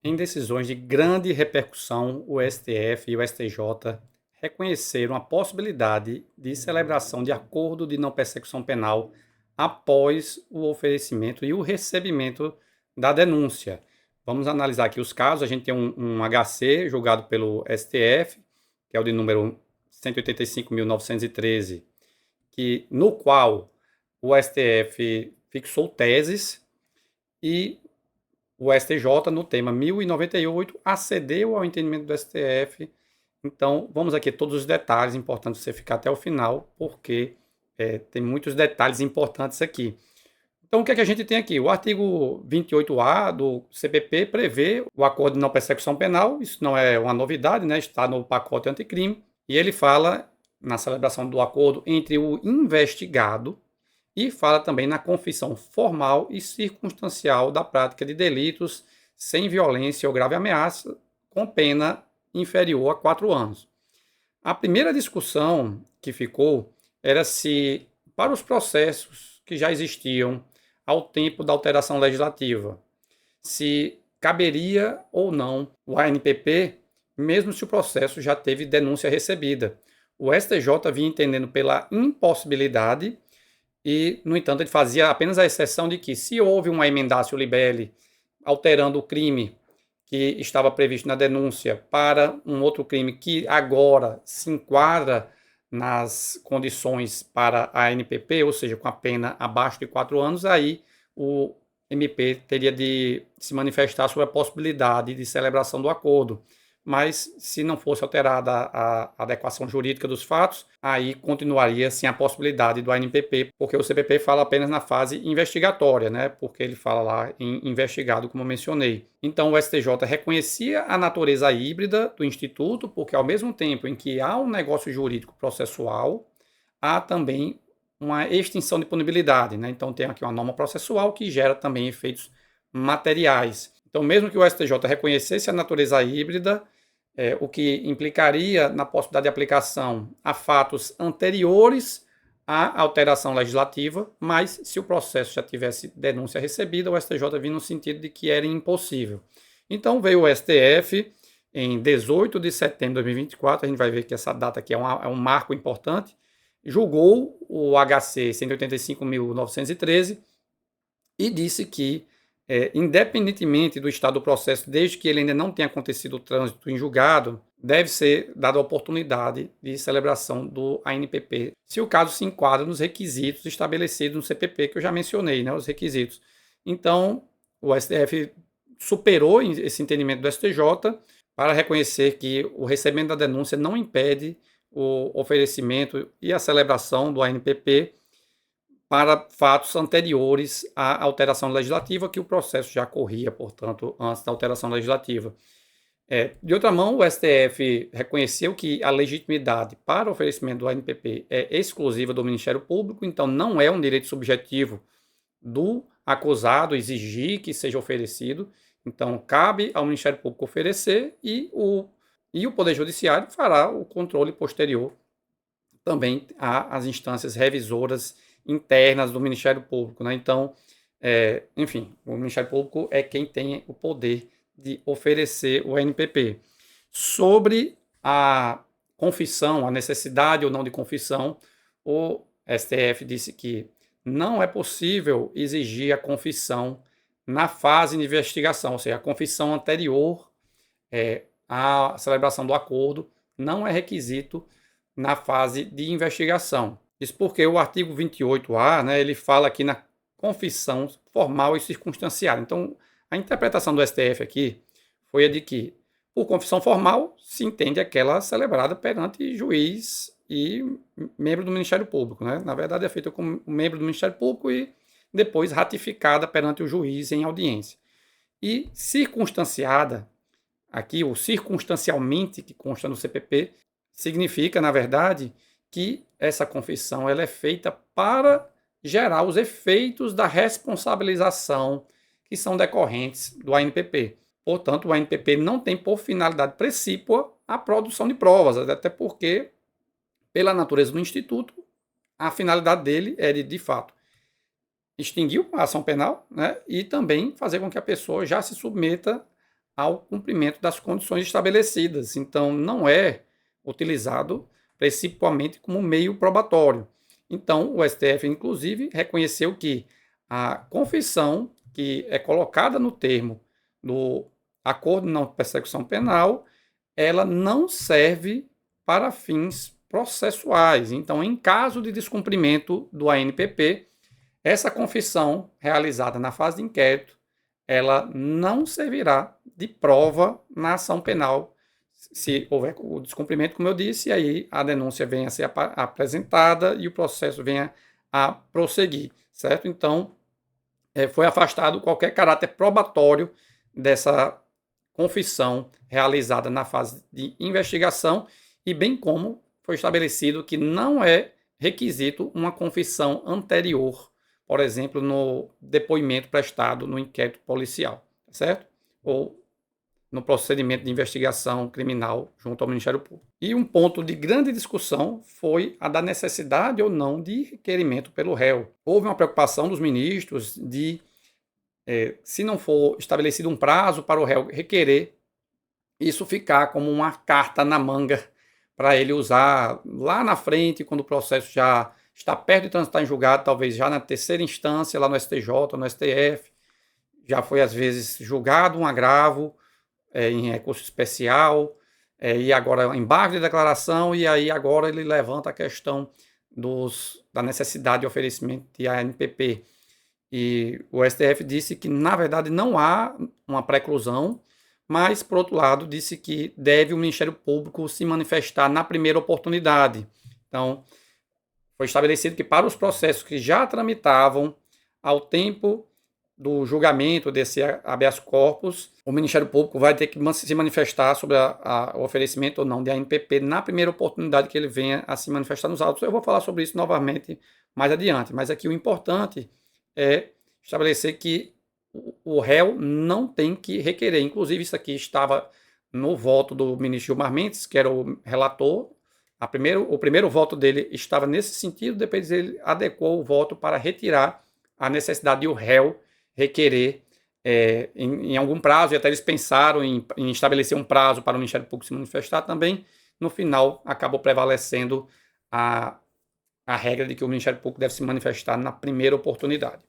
Em decisões de grande repercussão, o STF e o STJ reconheceram a possibilidade de celebração de acordo de não persecução penal após o oferecimento e o recebimento da denúncia. Vamos analisar aqui os casos. A gente tem um HC julgado pelo STF, que é o de número 185.913, no qual o STF fixou teses e o STJ, no tema 1098, acedeu ao entendimento do STF. Então, vamos aqui todos os detalhes, importante você ficar até o final, porque tem muitos detalhes importantes aqui. Então, o que é que a gente tem aqui? O artigo 28A do CPP prevê o acordo de não persecução penal, isso não é uma novidade, né? Está no pacote anticrime, e ele fala na celebração do acordo entre o investigado e fala também na confissão formal e circunstancial da prática de delitos sem violência ou grave ameaça, com pena inferior a 4 anos. A primeira discussão que ficou era se, para os processos que já existiam ao tempo da alteração legislativa, se caberia ou não o ANPP, mesmo se o processo já teve denúncia recebida. O STJ vinha entendendo pela impossibilidade e, no entanto, ele fazia apenas a exceção de que, se houve uma emendatio libelli alterando o crime que estava previsto na denúncia para um outro crime que agora se enquadra nas condições para a NPP, ou seja, com a pena abaixo de 4 anos, aí o MP teria de se manifestar sobre a possibilidade de celebração do acordo. Mas, se não fosse alterada a adequação jurídica dos fatos, aí continuaria sem a possibilidade do ANPP, porque o CPP fala apenas na fase investigatória, né? Porque ele fala lá em investigado, como eu mencionei. Então, o STJ reconhecia a natureza híbrida do Instituto, porque ao mesmo tempo em que há um negócio jurídico processual, há também uma extinção de punibilidade, né? Então, tem aqui uma norma processual que gera também efeitos materiais. Então, mesmo que o STJ reconhecesse a natureza híbrida, o que implicaria na possibilidade de aplicação a fatos anteriores à alteração legislativa, mas se o processo já tivesse denúncia recebida, o STJ vinha no sentido de que era impossível. Então, veio o STF em 18 de setembro de 2024, a gente vai ver que essa data aqui é um marco importante, julgou o HC 185.913 e disse que, independentemente do estado do processo, desde que ele ainda não tenha acontecido o trânsito em julgado, deve ser dada a oportunidade de celebração do ANPP, se o caso se enquadra nos requisitos estabelecidos no CPP, que eu já mencionei, né, os requisitos. Então, o STF superou esse entendimento do STJ para reconhecer que o recebimento da denúncia não impede o oferecimento e a celebração do ANPP para fatos anteriores à alteração legislativa, que o processo já corria, portanto, antes da alteração legislativa. De outra mão, o STF reconheceu que a legitimidade para o oferecimento do ANPP é exclusiva do Ministério Público, então não é um direito subjetivo do acusado exigir que seja oferecido. Então, cabe ao Ministério Público oferecer e o Poder Judiciário fará o controle posterior também às instâncias revisoras internas do Ministério Público, né? Então, enfim, o Ministério Público é quem tem o poder de oferecer o NPP. Sobre a confissão, a necessidade ou não de confissão, o STF disse que não é possível exigir a confissão na fase de investigação, ou seja, a confissão anterior à celebração do acordo não é requisito na fase de investigação. Isso porque o artigo 28A, né, ele fala aqui na confissão formal e circunstanciada. Então, a interpretação do STF aqui foi a de que, por confissão formal, se entende aquela celebrada perante juiz e membro do Ministério Público, né? Na verdade, é feita com membro do Ministério Público e depois ratificada perante o juiz em audiência. E circunstanciada, aqui o circunstancialmente que consta no CPP, significa, na verdade, que essa confissão ela é feita para gerar os efeitos da responsabilização que são decorrentes do ANPP. Portanto, o ANPP não tem por finalidade precípua a produção de provas, até porque, pela natureza do Instituto, a finalidade dele é de fato, extinguir a ação penal, né, e também fazer com que a pessoa já se submeta ao cumprimento das condições estabelecidas. Então, não é utilizado principalmente como meio probatório. Então, o STF, inclusive, reconheceu que a confissão que é colocada no termo do acordo de não persecução penal, ela não serve para fins processuais. Então, em caso de descumprimento do ANPP, essa confissão realizada na fase de inquérito, ela não servirá de prova na ação penal. Se houver o descumprimento, como eu disse, aí a denúncia venha a ser apresentada e o processo venha a prosseguir, certo? Então, foi afastado qualquer caráter probatório dessa confissão realizada na fase de investigação e bem como foi estabelecido que não é requisito uma confissão anterior, por exemplo, no depoimento prestado no inquérito policial, certo? Ou no procedimento de investigação criminal junto ao Ministério Público. E um ponto de grande discussão foi a da necessidade ou não de requerimento pelo réu. Houve uma preocupação dos ministros de, se não for estabelecido um prazo para o réu requerer, isso ficar como uma carta na manga para ele usar lá na frente, quando o processo já está perto de transitar em julgado, talvez já na terceira instância, lá no STJ, no STF, já foi às vezes julgado um agravo, em recurso especial, e agora embargo de declaração, e aí agora ele levanta a questão da necessidade de oferecimento de ANPP. E o STF disse que, na verdade, não há uma preclusão, mas, por outro lado, disse que deve o Ministério Público se manifestar na primeira oportunidade. Então, foi estabelecido que para os processos que já tramitavam ao tempo do julgamento desse habeas corpus, o Ministério Público vai ter que se manifestar sobre o oferecimento ou não de ANPP na primeira oportunidade que ele venha a se manifestar nos autos. Eu vou falar sobre isso novamente mais adiante, mas aqui o importante é estabelecer que o réu não tem que requerer. Inclusive, isso aqui estava no voto do ministro Gilmar Mendes, que era o relator. O primeiro voto dele estava nesse sentido, depois ele adequou o voto para retirar a necessidade de o réu requerer em algum prazo, e até eles pensaram em estabelecer um prazo para o Ministério Público se manifestar também. No final, acabou prevalecendo a regra de que o Ministério Público deve se manifestar na primeira oportunidade.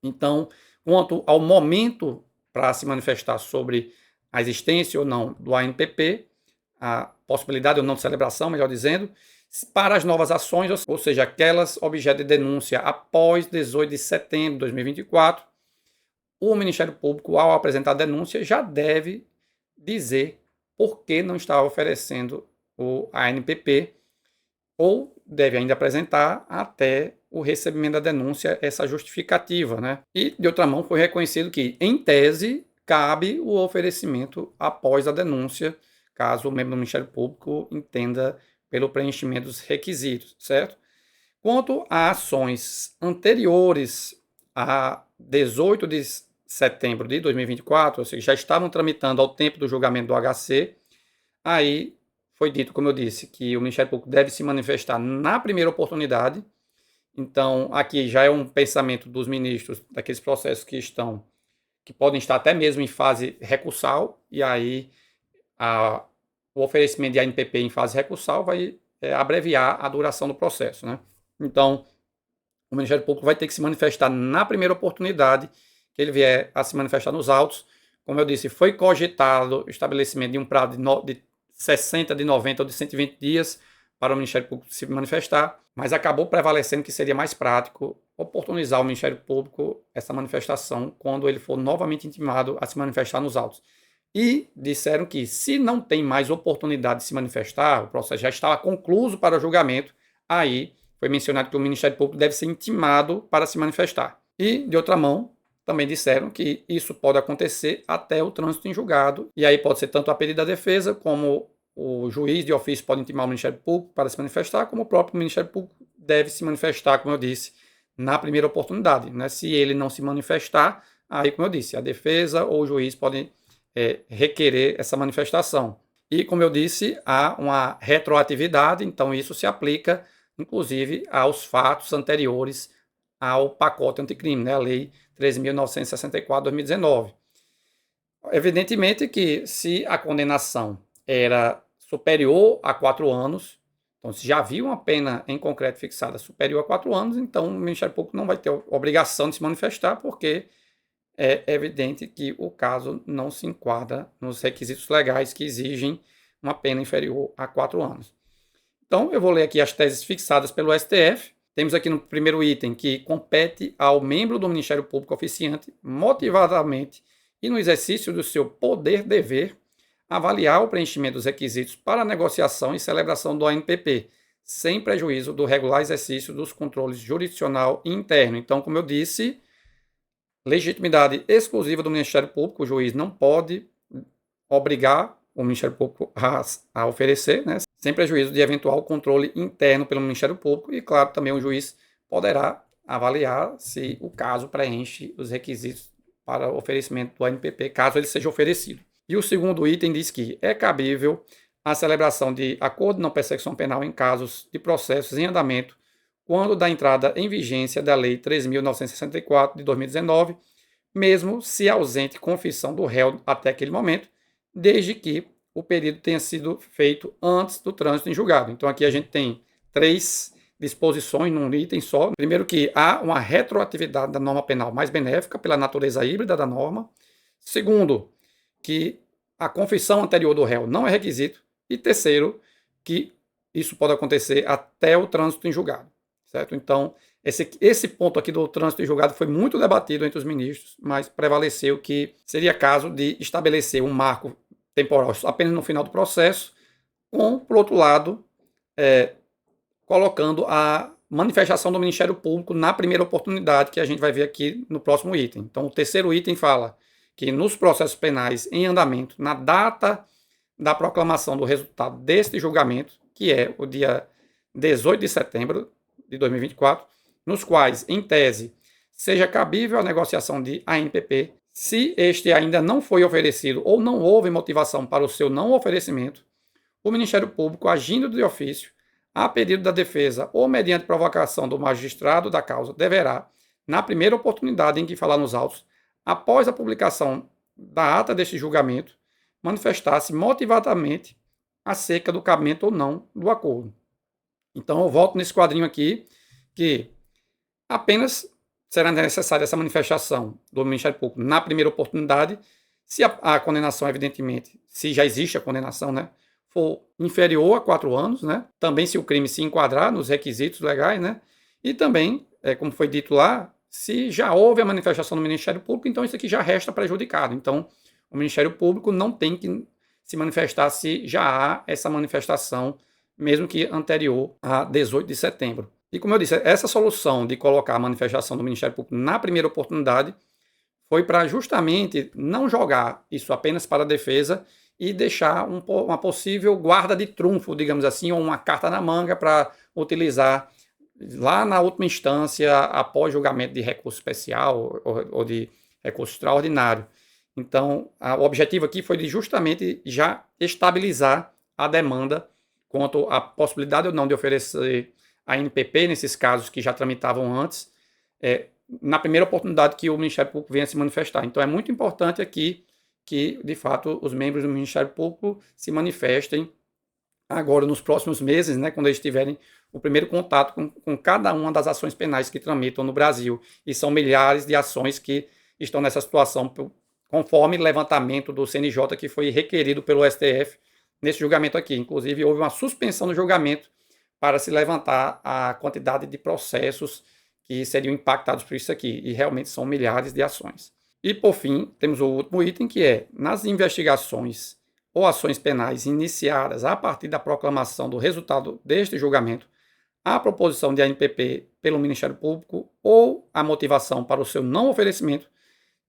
Então, quanto ao momento para se manifestar sobre a existência ou não do ANPP, a possibilidade ou não de celebração, melhor dizendo, para as novas ações, ou seja, aquelas objeto de denúncia após 18 de setembro de 2024, o Ministério Público, ao apresentar a denúncia, já deve dizer por que não está oferecendo o ANPP, ou deve ainda apresentar até o recebimento da denúncia essa justificativa, né? E, de outra mão, foi reconhecido que, em tese, cabe o oferecimento após a denúncia, caso o membro do Ministério Público entenda pelo preenchimento dos requisitos, certo? Quanto a ações anteriores a 18 de setembro de 2024, ou seja, já estavam tramitando ao tempo do julgamento do HC, aí foi dito, como eu disse, que o Ministério Público deve se manifestar na primeira oportunidade. Então, aqui já é um pensamento dos ministros daqueles processos que podem estar até mesmo em fase recursal, e aí o oferecimento de ANPP em fase recursal vai abreviar a duração do processo, né? Então, o Ministério Público vai ter que se manifestar na primeira oportunidade que ele vier a se manifestar nos autos. Como eu disse, foi cogitado o estabelecimento de um prazo de 60, de 90 ou de 120 dias para o Ministério Público se manifestar, mas acabou prevalecendo que seria mais prático oportunizar ao Ministério Público essa manifestação quando ele for novamente intimado a se manifestar nos autos. E disseram que, se não tem mais oportunidade de se manifestar, o processo já estava concluído para o julgamento, aí foi mencionado que o Ministério Público deve ser intimado para se manifestar. E, de outra mão, também disseram que isso pode acontecer até o trânsito em julgado, e aí pode ser tanto a pedido da defesa, como o juiz de ofício pode intimar o Ministério Público para se manifestar, como o próprio Ministério Público deve se manifestar, como eu disse, na primeira oportunidade, né? Se ele não se manifestar, aí, como eu disse, a defesa ou o juiz podem requerer essa manifestação. E, como eu disse, há uma retroatividade, então isso se aplica, inclusive, aos fatos anteriores ao pacote anticrime, né? A Lei 13.964/2019. Evidentemente que se a condenação era superior a 4 anos, então se já havia uma pena em concreto fixada superior a 4 anos, então o Ministério Público não vai ter obrigação de se manifestar, porque é evidente que o caso não se enquadra nos requisitos legais que exigem uma pena inferior a 4 anos. Então, eu vou ler aqui as teses fixadas pelo STF. Temos aqui no primeiro item que compete ao membro do Ministério Público oficiante, motivadamente e no exercício do seu poder-dever, avaliar o preenchimento dos requisitos para a negociação e celebração do ANPP, sem prejuízo do regular exercício dos controles jurisdicional e interno. Então, como eu disse, legitimidade exclusiva do Ministério Público, o juiz não pode obrigar o Ministério Público a oferecer, né, sem prejuízo de eventual controle interno pelo Ministério Público, e, claro, também o juiz poderá avaliar se o caso preenche os requisitos para oferecimento do ANPP, caso ele seja oferecido. E o segundo item diz que é cabível a celebração de acordo de não persecução penal em casos de processos em andamento, quando da entrada em vigência da Lei 3.964 de 2019, mesmo se ausente confissão do réu até aquele momento, desde que o pedido tenha sido feito antes do trânsito em julgado. Então aqui a gente tem 3 disposições num item só. Primeiro, que há uma retroatividade da norma penal mais benéfica pela natureza híbrida da norma. Segundo, que a confissão anterior do réu não é requisito. E terceiro, que isso pode acontecer até o trânsito em julgado. Certo? Então, esse ponto aqui do trânsito em julgado foi muito debatido entre os ministros, mas prevaleceu que seria caso de estabelecer um marco temporal apenas no final do processo, por outro lado, colocando a manifestação do Ministério Público na primeira oportunidade, que a gente vai ver aqui no próximo item. Então, o terceiro item fala que nos processos penais em andamento, na data da proclamação do resultado deste julgamento, que é o dia 18 de setembro de 2024, nos quais, em tese, seja cabível a negociação de ANPP, se este ainda não foi oferecido ou não houve motivação para o seu não oferecimento, o Ministério Público, agindo de ofício, a pedido da defesa ou mediante provocação do magistrado da causa, deverá, na primeira oportunidade em que falar nos autos, após a publicação da ata deste julgamento, manifestar-se motivadamente acerca do cabimento ou não do acordo. Então, eu volto nesse quadrinho aqui, que apenas será necessária essa manifestação do Ministério Público na primeira oportunidade, se a condenação, evidentemente, se já existe a condenação, né, for inferior a 4 anos, né, também se o crime se enquadrar nos requisitos legais, né, e também, como foi dito lá, se já houve a manifestação do Ministério Público, então isso aqui já resta prejudicado. Então, o Ministério Público não tem que se manifestar se já há essa manifestação, mesmo que anterior a 18 de setembro. E como eu disse, essa solução de colocar a manifestação do Ministério Público na primeira oportunidade foi para justamente não jogar isso apenas para a defesa e deixar uma possível guarda de trunfo, digamos assim, ou uma carta na manga para utilizar lá na última instância, após julgamento de recurso especial ou de recurso extraordinário. Então, o objetivo aqui foi de justamente já estabilizar a demanda quanto à possibilidade ou não de oferecer a ANPP, nesses casos que já tramitavam antes, na primeira oportunidade que o Ministério Público venha se manifestar. Então, é muito importante aqui que, de fato, os membros do Ministério Público se manifestem agora nos próximos meses, né, quando eles tiverem o primeiro contato com cada uma das ações penais que tramitam no Brasil. E são milhares de ações que estão nessa situação, conforme levantamento do CNJ que foi requerido pelo STF nesse julgamento aqui. Inclusive, houve uma suspensão do julgamento para se levantar a quantidade de processos que seriam impactados por isso aqui. E realmente são milhares de ações. E, por fim, temos o último item, que é, nas investigações ou ações penais iniciadas a partir da proclamação do resultado deste julgamento, a proposição de ANPP pelo Ministério Público ou a motivação para o seu não oferecimento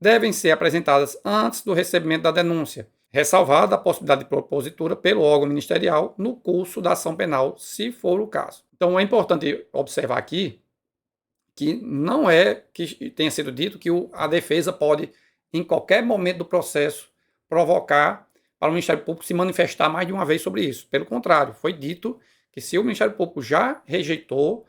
devem ser apresentadas antes do recebimento da denúncia, ressalvada a possibilidade de propositura pelo órgão ministerial no curso da ação penal, se for o caso. Então, é importante observar aqui que não é que tenha sido dito que a defesa pode, em qualquer momento do processo, provocar para o Ministério Público se manifestar mais de uma vez sobre isso. Pelo contrário, foi dito que se o Ministério Público já rejeitou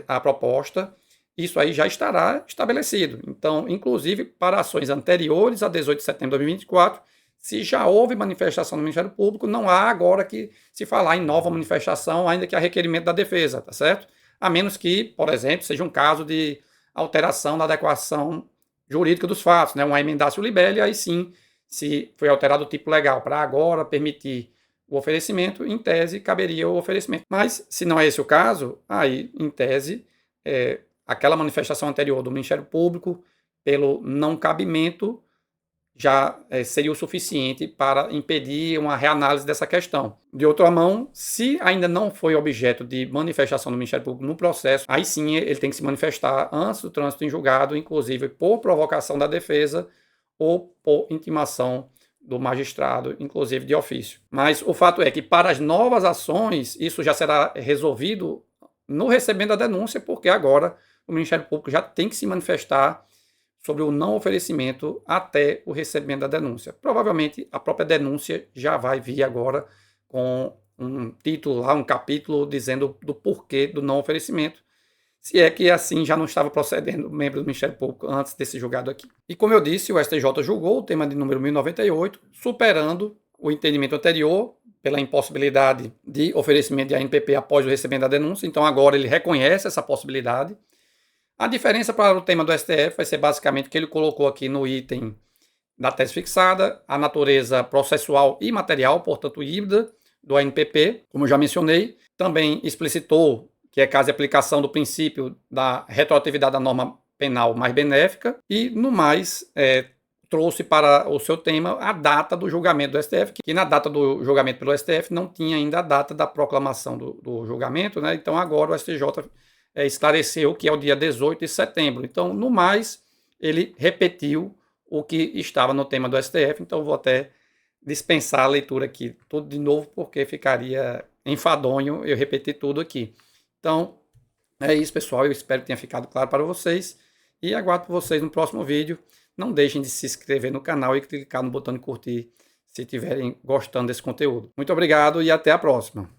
a proposta, isso aí já estará estabelecido. Então, inclusive, para ações anteriores a 18 de setembro de 2024, se já houve manifestação do Ministério Público, não há agora que se falar em nova manifestação, ainda que a requerimento da defesa, tá certo? A menos que, por exemplo, seja um caso de alteração na adequação jurídica dos fatos, né? Uma emendácio libelli, aí sim, se foi alterado o tipo legal para agora permitir o oferecimento, em tese, caberia o oferecimento. Mas, se não é esse o caso, aí, em tese, aquela manifestação anterior do Ministério Público, pelo não cabimento, já seria o suficiente para impedir uma reanálise dessa questão. De outra mão, se ainda não foi objeto de manifestação do Ministério Público no processo, aí sim ele tem que se manifestar antes do trânsito em julgado, inclusive por provocação da defesa ou por intimação do magistrado, inclusive de ofício. Mas o fato é que para as novas ações, isso já será resolvido no recebimento da denúncia, porque agora o Ministério Público já tem que se manifestar sobre o não oferecimento até o recebimento da denúncia. Provavelmente a própria denúncia já vai vir agora com um título lá, um capítulo dizendo do porquê do não oferecimento, se é que assim já não estava procedendo o membro do Ministério Público antes desse julgado aqui. E como eu disse, o STJ julgou o tema de número 1098, superando o entendimento anterior pela impossibilidade de oferecimento de ANPP após o recebimento da denúncia. Então agora ele reconhece essa possibilidade. A diferença para o tema do STF vai ser basicamente que ele colocou aqui no item da tese fixada a natureza processual e material, portanto híbrida, do ANPP, como já mencionei. Também explicitou que é caso de aplicação do princípio da retroatividade da norma penal mais benéfica, e, no mais, trouxe para o seu tema a data do julgamento do STF, que na data do julgamento pelo STF não tinha ainda a data da proclamação do julgamento, né? Então agora o STJ esclareceu que é o dia 18 de setembro. Então, no mais, ele repetiu o que estava no tema do STF, então vou até dispensar a leitura aqui tudo de novo, porque ficaria enfadonho eu repetir tudo aqui. Então, é isso, pessoal. Eu espero que tenha ficado claro para vocês e aguardo por vocês no próximo vídeo. Não deixem de se inscrever no canal e clicar no botão de curtir se estiverem gostando desse conteúdo. Muito obrigado e até a próxima.